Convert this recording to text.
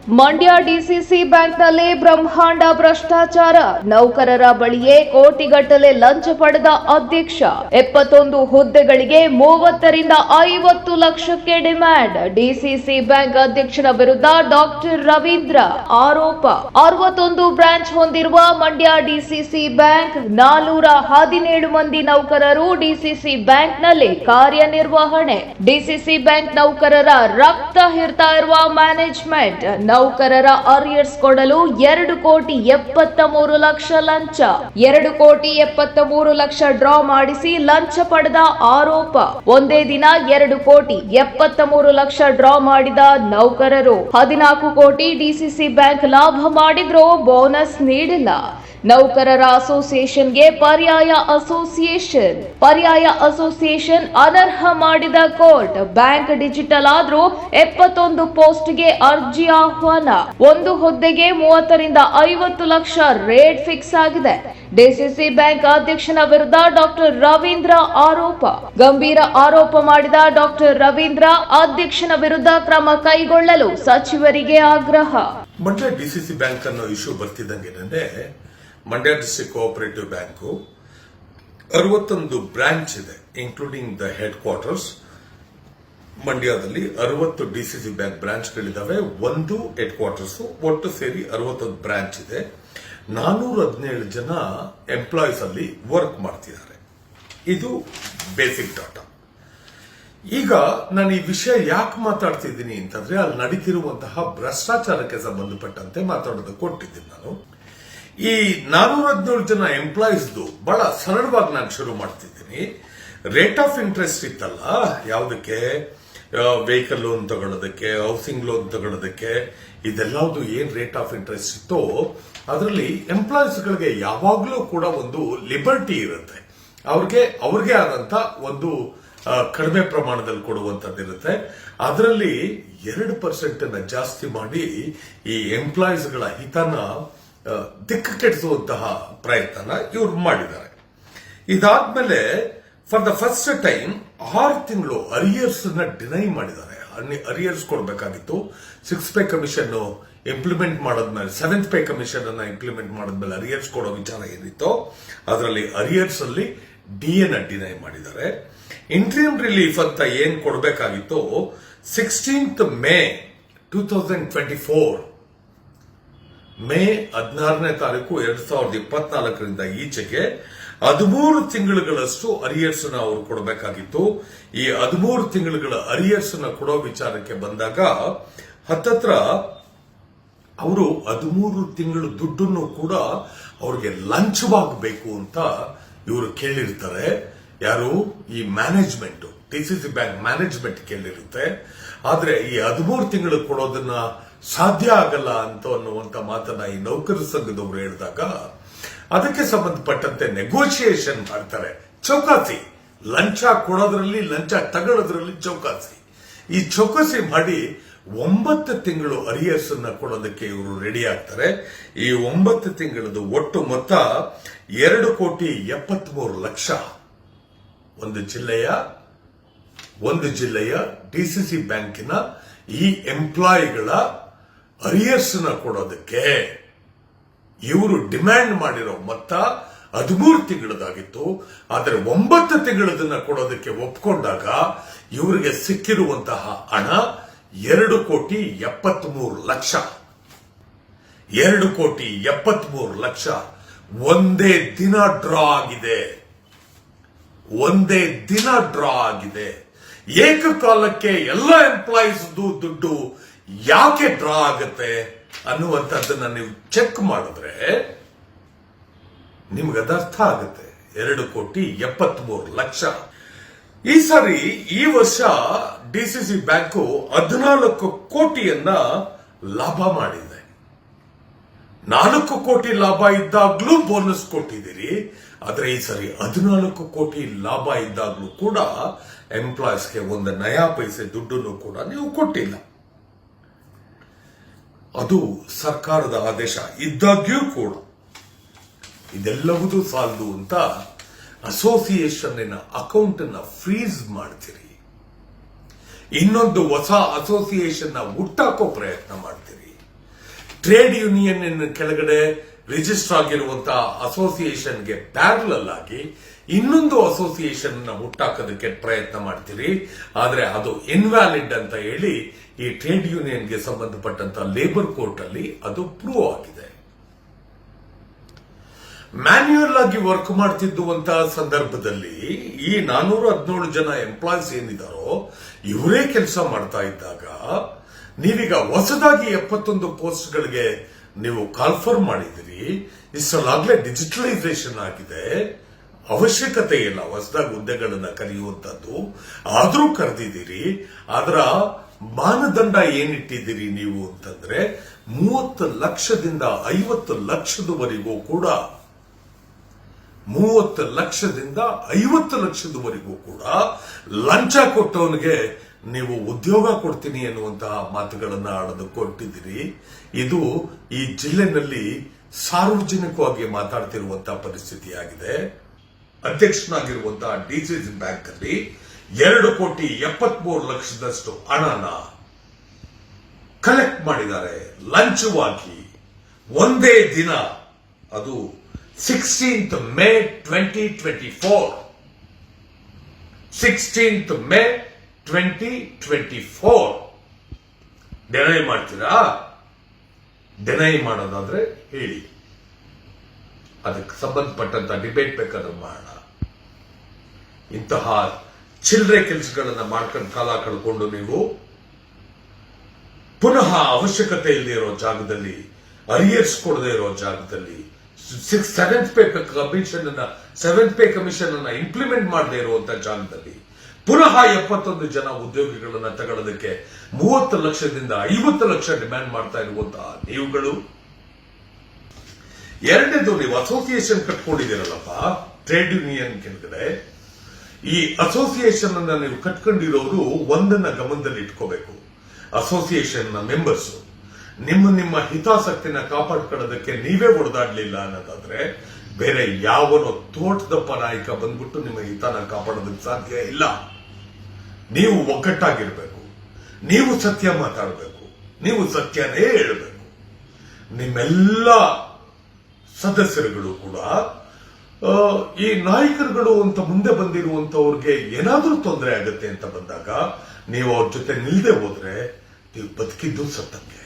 Mandya DCC ಬ್ಯಾಂಕ್ನಲ್ಲಿ ಬ್ರಹ್ಮಾಂಡ ಭ್ರಷ್ಟಾಚಾರ. ನೌಕರರ ಬಳಿಯೇ ಕೋಟಿಗಟ್ಟಲೆ ಲಂಚ ಪಡೆದ ಅಧ್ಯಕ್ಷ. 71 ಹುದ್ದೆಗಳಿಗೆ 30 ರಿಂದ 50 ಲಕ್ಷಕ್ಕೆ ಡಿಮ್ಯಾಂಡ್. ಡಿಸಿಸಿ ಬ್ಯಾಂಕ್ ಅಧ್ಯಕ್ಷನ ವಿರುದ್ಧ ಡಾಕ್ಟರ್ ರವೀಂದ್ರ ಆರೋಪ. 61 ಬ್ರಾಂಚ್ ಹೊಂದಿರುವ ಮಂಡ್ಯ ಡಿಸಿಸಿ ಬ್ಯಾಂಕ್ 417 ಮಂದಿ ನೌಕರರು ಡಿಸಿಸಿ ಬ್ಯಾಂಕ್ನಲ್ಲಿ ಕಾರ್ಯನಿರ್ವಹಣೆ. ಡಿಸಿಸಿ ಬ್ಯಾಂಕ್ ನೌಕರರ ರಕ್ತ ಹಿರ್ತಾ ಇರುವ ಮ್ಯಾನೇಜ್ಮೆಂಟ್. ನೌಕರರ ಅರಿಯರ್ಸ್ ಕೊಡಲು 2,73 ಲಕ್ಷ ಲಂಚ. 2,73 ಲಕ್ಷ ಡ್ರಾ ಮಾಡಿಸಿ ಲಂಚ ಪಡೆದ ಆರೋಪ. ಒಂದೇ ದಿನ 2,73 ಲಕ್ಷ ಡ್ರಾ ಮಾಡಿದ ನೌಕರರು. 14 ಕೋಟಿ ಡಿಸಿಸಿ ಬ್ಯಾಂಕ್ ಲಾಭ ಮಾಡಿದ್ರೂ ಬೋನಸ್ ನೀಡಿಲ್ಲ. ನೌಕರರ ಅಸೋಸಿಯೇಷನ್ಗೆ ಪರ್ಯಾಯ ಅಸೋಸಿಯೇಷನ್ ಅನರ್ಹ ಮಾಡಿದ ಕೋರ್ಟ್. ಬ್ಯಾಂಕ್ ಡಿಜಿಟಲ್ ಆದ್ರೂ 71 ಪೋಸ್ಟ್ಗೆ ಅರ್ಜಿ ಆಹ್ವಾನ. ಒಂದು ಹುದ್ದೆಗೆ 30 ರಿಂದ 50 ಲಕ್ಷ ರೇಟ್ ಫಿಕ್ಸ್ ಆಗಿದೆ. ಡಿಸಿಸಿ ಬ್ಯಾಂಕ್ ಅಧ್ಯಕ್ಷನ ವಿರುದ್ಧ ಡಾಕ್ಟರ್ ರವೀಂದ್ರ ಆರೋಪ. ಗಂಭೀರ ಆರೋಪ ಮಾಡಿದ ಡಾಕ್ಟರ್ ರವೀಂದ್ರ ಅಧ್ಯಕ್ಷನ ವಿರುದ್ಧ ಕ್ರಮ ಕೈಗೊಳ್ಳಲು ಸಚಿವರಿಗೆ ಆಗ್ರಹ. ಮಂಡ್ಯ ಡಿಸಿಸಿ ಬ್ಯಾಂಕ್ ಅನ್ನೋ ಇಶ್ಯೂ ಬರ್ತಿದ್ದಂಗೆ Mandya district cooperative bank 61 branch ಇದೆ, ಇನ್ಕ್ಲೂಡಿಂಗ್ ದ ಹೆಡ್ ಕ್ವಾರ್ಟರ್ಸ್. ಮಂಡ್ಯದಲ್ಲಿ 60 ಡಿಸಿಸಿ ಬ್ಯಾಂಕ್ ಬ್ರಾಂಚ್ಗಳಿದ್ದಾವೆ, ಒಂದು ಹೆಡ್ ಕ್ವಾರ್ಟರ್ಸ್, ಒಟ್ಟು ಸೇರಿ 61 ಬ್ರಾಂಚ್ ಇದೆ. 417 ಜನ ಎಂಪ್ಲಾಯೀಸ್ ಅಲ್ಲಿ ವರ್ಕ್ ಮಾಡ್ತಿದ್ದಾರೆ. ಇದು ಬೇಸಿಕ್ ಡಾಟಾ. ಈಗ ನಾನು ಈ ವಿಷಯ ಯಾಕೆ ಮಾತಾಡ್ತಿದ್ದೀನಿ ಅಂತಂದ್ರೆ, ಅಲ್ಲಿ ನಡೀತಿರುವಂತಹ ಭ್ರಷ್ಟಾಚಾರಕ್ಕೆ ಸಂಬಂಧಪಟ್ಟಂತೆ ಮಾತಾಡೋದಕ್ಕೆ ಕೊಟ್ಟಿದ್ದೀನಿ ನಾನು. ಈ 417 ಜನ ಎಂಪ್ಲಾಯೀಸ್ದು ಬಹಳ ಸರಳವಾಗಿ ನಾನು ಶುರು ಮಾಡ್ತಿದ್ದೀನಿ. ರೇಟ್ ಆಫ್ ಇಂಟ್ರೆಸ್ಟ್ ಇತ್ತಲ್ಲ, ಯಾವುದಕ್ಕೆ ವೆಹಿಕಲ್ ಲೋನ್ ತಗೊಳ್ಳೋದಕ್ಕೆ, ಹೌಸಿಂಗ್ ಲೋನ್ ತಗೊಳ್ಳೋದಕ್ಕೆ, ಇದೆಲ್ಲದು ಏನ್ ರೇಟ್ ಆಫ್ ಇಂಟ್ರೆಸ್ಟ್ ಇತ್ತೋ ಅದರಲ್ಲಿ ಎಂಪ್ಲಾಯೀಸ್ಗಳಿಗೆ ಯಾವಾಗಲೂ ಕೂಡ ಒಂದು ಲಿಬರ್ಟಿ ಇರುತ್ತೆ. ಅವ್ರಿಗೆ ಆದಂತ ಒಂದು ಕಡಿಮೆ ಪ್ರಮಾಣದಲ್ಲಿ ಕೊಡುವಂತದ್ದಿರುತ್ತೆ. ಅದರಲ್ಲಿ 2% ಜಾಸ್ತಿ ಮಾಡಿ ಈ ಎಂಪ್ಲಾಯೀಸ್ಗಳ ಹಿತನ ದಿಕ್ಕು ಕೆಡಿಸುವಂತಹ ಪ್ರಯತ್ನ ಇವ್ರು ಮಾಡಿದ್ದಾರೆ. ಇದಾದ್ಮೇಲೆ ಫಾರ್ ದ ಫಸ್ಟ್ ಟೈಮ್ 6 ತಿಂಗಳು ಅರಿಯರ್ಸ್ ಡಿನೈ ಮಾಡಿದ್ದಾರೆ. ಅರಿಯರ್ಸ್ ಕೊಡಬೇಕಾಗಿತ್ತು. 6th ಪೇ ಕಮಿಷನ್ ಇಂಪ್ಲಿಮೆಂಟ್ ಮಾಡಾದ್ಮೇಲೆ 7th ಪೇ ಕಮಿಷನ್ ಅನ್ನ ಇಂಪ್ಲಿಮೆಂಟ್ ಮಾಡಾದ್ಮೇಲೆ ಅರಿಯರ್ಸ್ ಕೊಡೋ ವಿಚಾರ ಏನಿತ್ತು ಅದರಲ್ಲಿ ಅರಿಯರ್ಸ್ ಅಲ್ಲಿ ಡಿಎ ಡಿನೈ ಮಾಡಿದ್ದಾರೆ. ಇಂಟ್ರಿಯಂ ರಿಲೀಫ್ ಅಂತ ಏನ್ ಕೊಡಬೇಕಾಗಿತ್ತು 16th ಮೇ 2024 ಮೇ 16ನೇ ತಾರೀಕು 2024ರಿಂದ ಈಚೆಗೆ 13 ತಿಂಗಳುಗಳಷ್ಟು ಅರಿಯರ್ಸ್ ಅವರು ಕೊಡಬೇಕಾಗಿತ್ತು. ಈ 13 ತಿಂಗಳುಗಳ ಅರಿಯರ್ಸ್ ಕೊಡೋ ವಿಚಾರಕ್ಕೆ ಬಂದಾಗ ಹತ್ತತ್ರ ಅವರು 13 ತಿಂಗಳು ದುಡ್ಡನ್ನು ಕೂಡ ಅವ್ರಿಗೆ ಲಂಚವಾಗಬೇಕು ಅಂತ ಇವರು ಕೇಳಿರ್ತಾರೆ. ಯಾರು? ಈ ಮ್ಯಾನೇಜ್ಮೆಂಟ್, ಡಿಸಿಸಿ ಬ್ಯಾಂಕ್ ಮ್ಯಾನೇಜ್ಮೆಂಟ್ ಕೇಳಿರುತ್ತೆ. ಆದ್ರೆ ಈ 13 ತಿಂಗಳು ಕೊಡೋದನ್ನ ಸಾಧ್ಯ ಆಗಲ್ಲ ಅನ್ನುವಂತ ಮಾತನ್ನ ಈ ನೌಕರ ಸಂಘದವರು ಹೇಳಿದಾಗ ಅದಕ್ಕೆ ಸಂಬಂಧಪಟ್ಟಂತೆ ನೆಗೋಷಿಯೇಷನ್ ಮಾಡ್ತಾರೆ. ಚೌಕಾಸಿ, ಲಂಚ ಕೊಡೋದ್ರಲ್ಲಿ, ಲಂಚ ತಗೊಳ್ಳೋದ್ರಲ್ಲಿ ಚೌಕಾಸಿ. ಈ ಚೌಕಾಸಿ ಮಾಡಿ 9 ತಿಂಗಳು ಅರಿಯರ್ಸ್ ಅನ್ನ ಕೊಡೋದಕ್ಕೆ ಇವರು ರೆಡಿ ಆಗ್ತಾರೆ. ಈ 9 ತಿಂಗಳದು ಒಟ್ಟು ಮೊತ್ತ 2,73 ಲಕ್ಷ. ಒಂದು ಜಿಲ್ಲೆಯ ಡಿಸಿಸಿ ಬ್ಯಾಂಕಿನ ಈ ಎಂಪ್ಲಾಯಿಗಳ ಅರಿಯರ್ಸ್ ಕೊಡೋದಕ್ಕೆ ಇವರು ಡಿಮ್ಯಾಂಡ್ ಮಾಡಿರೋ ಮೊತ್ತ 13 ತಿಂಗಳದಾಗಿತ್ತು. ಆದರೆ 9 ತಿಂಗಳದನ್ನ ಕೊಡೋದಕ್ಕೆ ಒಪ್ಕೊಂಡಾಗ ಇವರಿಗೆ ಸಿಕ್ಕಿರುವಂತಹ ಹಣ 2,73 ಲಕ್ಷ. 2,73 ಲಕ್ಷ ಒಂದೇ ದಿನ ಡ್ರಾ ಆಗಿದೆ. ಏಕಕಾಲಕ್ಕೆ ಎಲ್ಲ ಎಂಪ್ಲಾಯೀಸ್ ದುಡ್ಡು ಯಾಕೆ ಡ್ರಾ ಆಗುತ್ತೆ ಅನ್ನುವಂಥದ್ದನ್ನ ನೀವು ಚೆಕ್ ಮಾಡಿದ್ರೆ ನಿಮ್ಗೆ ಅದರ್ಥ ಆಗುತ್ತೆ. 2,73 ಲಕ್ಷ. ಈ ವರ್ಷ ಡಿಸಿಸಿ ಬ್ಯಾಂಕು 14 ಕೋಟಿಯನ್ನ ಲಾಭ ಮಾಡಿದೆ. 4 ಕೋಟಿ ಲಾಭ ಇದ್ದಾಗ್ಲೂ ಬೋನಸ್ ಕೊಟ್ಟಿದ್ದೀರಿ. ಆದ್ರೆ ಈ ಸರಿ 14 ಕೋಟಿ ಲಾಭ ಇದ್ದಾಗ್ಲೂ ಕೂಡ ಎಂಪ್ಲಾಯೀಸ್ಗೆ ಒಂದು ನಯಾ ಪೈಸೆ ದುಡ್ಡನ್ನು ಕೂಡ ನೀವು ಕೊಟ್ಟಿಲ್ಲ. ಅದು ಸರ್ಕಾರದ ಆದೇಶ ಇದ್ದಾಗ್ಯೂ ಕೂಡ ಇದೆಲ್ಲವೂ ಸಾಲದು ಅಂತ ಅಸೋಸಿಯೇಷನ್ ಅಕೌಂಟ್ ಅನ್ನ ಫ್ರೀಸ್ ಮಾಡ್ತೀರಿ. ಇನ್ನೊಂದು ಹೊಸ ಅಸೋಸಿಯೇಷನ್ ಹುಟ್ಟಾಕೋ ಪ್ರಯತ್ನ ಮಾಡ್ತೀರಿ. ಟ್ರೇಡ್ ಯೂನಿಯನ್ ಕೆಳಗಡೆ ರಿಜಿಸ್ಟರ್ ಆಗಿರುವಂತಹ ಅಸೋಸಿಯೇಷನ್ಗೆ ಪ್ಯಾರಲಲ್ ಆಗಿ ಇನ್ನೊಂದು ಅಸೋಸಿಯೇಷನ್ ಹುಟ್ಟಾಕೋದಕ್ಕೆ ಪ್ರಯತ್ನ ಮಾಡ್ತೀರಿ. ಆದ್ರೆ ಅದು ಇನ್ವ್ಯಾಲಿಡ್ ಅಂತ ಹೇಳಿ ಈ ಟ್ರೇಡ್ ಯೂನಿಯನ್ಗೆ ಸಂಬಂಧಪಟ್ಟಂತ ಲೇಬರ್ ಕೋರ್ಟ್ ಅಲ್ಲಿ ಅದು ಪ್ರೂವ್ ಆಗಿದೆ. ಮ್ಯಾನ್ಯುಯಲ್ ಆಗಿ ವರ್ಕ್ ಮಾಡ್ತಿದ್ದುವಂತಹ ಸಂದರ್ಭದಲ್ಲಿ ಈ 417 ಜನ ಎಂಪ್ಲಾಯೀಸ್ ಏನಿದಾರೋ ಇವರೇ ಕೆಲಸ ಮಾಡ್ತಾ ಇದ್ದಾಗ ನೀವೀಗ ಹೊಸದಾಗಿ 71 ಪೋಸ್ಟ್ಗಳಿಗೆ ನೀವು ಕಾಲ್ಫರ್ ಮಾಡಿದಿರಿ. ಇಷ್ಟಲಾಗ್ಲೇ ಡಿಜಿಟಲೈಸೇಷನ್ ಆಗಿದೆ, ಅವಶ್ಯಕತೆ ಇಲ್ಲ ಹೊಸದಾಗಿ ಹುದ್ದೆಗಳನ್ನ ಕರೆಯುವಂತದ್ದು. ಆದ್ರೂ ಕರೆದಿದ್ದೀರಿ. ಅದರ ಮಾನದಂಡ ಏನಿಟ್ಟಿದ್ದೀರಿ ನೀವು ಅಂತಂದ್ರೆ 30 ಲಕ್ಷದಿಂದ 50 ಲಕ್ಷದವರೆಗೂ ಕೂಡ 30 ಲಕ್ಷದಿಂದ 50 ಲಕ್ಷದವರೆಗೂ ಕೂಡ ಲಂಚ ಕೊಟ್ಟವನಿಗೆ ನೀವು ಉದ್ಯೋಗ ಕೊಡ್ತೀನಿ ಎನ್ನುವಂತಹ ಮಾತುಗಳನ್ನ ಆಡೋದು ಕೊಟ್ಟಿದ್ದೀರಿ. ಇದು ಈ ಜಿಲ್ಲೆನಲ್ಲಿ ಸಾರ್ವಜನಿಕವಾಗಿ ಮಾತಾಡ್ತಿರುವಂತಹ ಪರಿಸ್ಥಿತಿಯಾಗಿದೆ. ಅಧ್ಯಕ್ಷನಾಗಿರುವಂತಹ ಡಿಸಿಸಿ ಬ್ಯಾಂಕ್ ಅಲ್ಲಿ 2,73,00,000 ಹಣನ ಕಲೆಕ್ಟ್ ಮಾಡಿದ್ದಾರೆ ಲಂಚವಾಗಿ ಒಂದೇ ದಿನ. ಅದು 16th May 2024. 16th May 2024. ಡೆನೈ ಮಾಡ್ತೀರಾ? ಡೆನೈ ಮಾಡೋದಾದ್ರೆ ಹೇಳಿ, ಅದಕ್ಕೆ ಸಂಬಂಧಪಟ್ಟಂತ ಡಿಬೇಟ್ ಬೇಕಾದ್ರೆ ಮಾಡೋಣ. ಇಂತಹ ಚಿಲ್ಲರೆ ಕೆಲಸಗಳನ್ನ ಮಾಡ್ಕೊಂಡು ಕಾಲ ಕಳ್ಕೊಂಡು ನೀವು ಪುನಃ ಅವಶ್ಯಕತೆ ಇಲ್ಲದೆ ಇರೋ ಜಾಗದಲ್ಲಿ, ಅರಿಯರ್ಸ್ ಕೊಡದೇ ಇರೋ ಜಾಗದಲ್ಲಿ, ಸೆವೆಂತ್ ಪೇ ಕಮಿಷನ್ ಅನ್ನ ಇಂಪ್ಲಿಮೆಂಟ್ ಮಾಡದೇ ಇರುವಂತಹ ಜಾಗದಲ್ಲಿ ಪುನಃ 71 ಜನ ಉದ್ಯೋಗಿಗಳನ್ನ ತಗೊಳ್ಳೋದಕ್ಕೆ 30 ಲಕ್ಷದಿಂದ 50 ಲಕ್ಷ ಡಿಮ್ಯಾಂಡ್ ಮಾಡ್ತಾ ಇರುವಂತಹ ನೀವುಗಳು. ಎರಡನೇದು, ನೀವು ಅಸೋಸಿಯೇಷನ್ ಕಟ್ಕೊಂಡಿದ್ದೀರಲ್ಲಪ್ಪ ಟ್ರೇಡ್ ಯೂನಿಯನ್ ಕೆಳಗಡೆ. ಈ ಅಸೋಸಿಯೇಷನ್ ಅನ್ನ ನೀವು ಕಟ್ಕೊಂಡಿರೋರು ಒಂದನ್ನ ಗಮನದಲ್ಲಿ ಇಟ್ಕೋಬೇಕು. ಅಸೋಸಿಯೇಷನ್ ನ ಮೆಂಬರ್ಸ್ ನಿಮ್ಮ ಹಿತಾಸಕ್ತಿನ ಕಾಪಾಡ್ಕೊಳ್ಳೋದಕ್ಕೆ ನೀವೇ ಹೊಡೆದಾಡ್ಲಿಲ್ಲ ಅನ್ನೋದಾದ್ರೆ ಬೇರೆ ಯಾವನೋ ತೋಟದಪ್ಪ ನಾಯಕ ಬಂದ್ಬಿಟ್ಟು ನಿಮ್ಮ ಹಿತನ ಕಾಪಾಡೋದಕ್ಕೆ ಸಾಧ್ಯ ಇಲ್ಲ. ನೀವು ಒಗ್ಗಟ್ಟಾಗಿರ್ಬೇಕು, ನೀವು ಸತ್ಯ ಮಾತಾಡಬೇಕು, ನೀವು ಸತ್ಯನೇ ಹೇಳಬೇಕು. ನಿಮ್ಮೆಲ್ಲ ಸದಸ್ಯರುಗಳು ಕೂಡ ಈ ನಾಯಕರುಗಳು ಅಂತ ಮುಂದೆ ಬಂದಿರುವಂತವ್ರಿಗೆ ಏನಾದ್ರೂ ತೊಂದರೆ ಆಗುತ್ತೆ ಅಂತ ಬಂದಾಗ ನೀವು ಅವ್ರ ಜೊತೆ ನಿಲ್ದೆ ಹೋದ್ರೆ ನೀವು ಬದುಕಿದ್ದು ಸತ್ತಂಗೆ.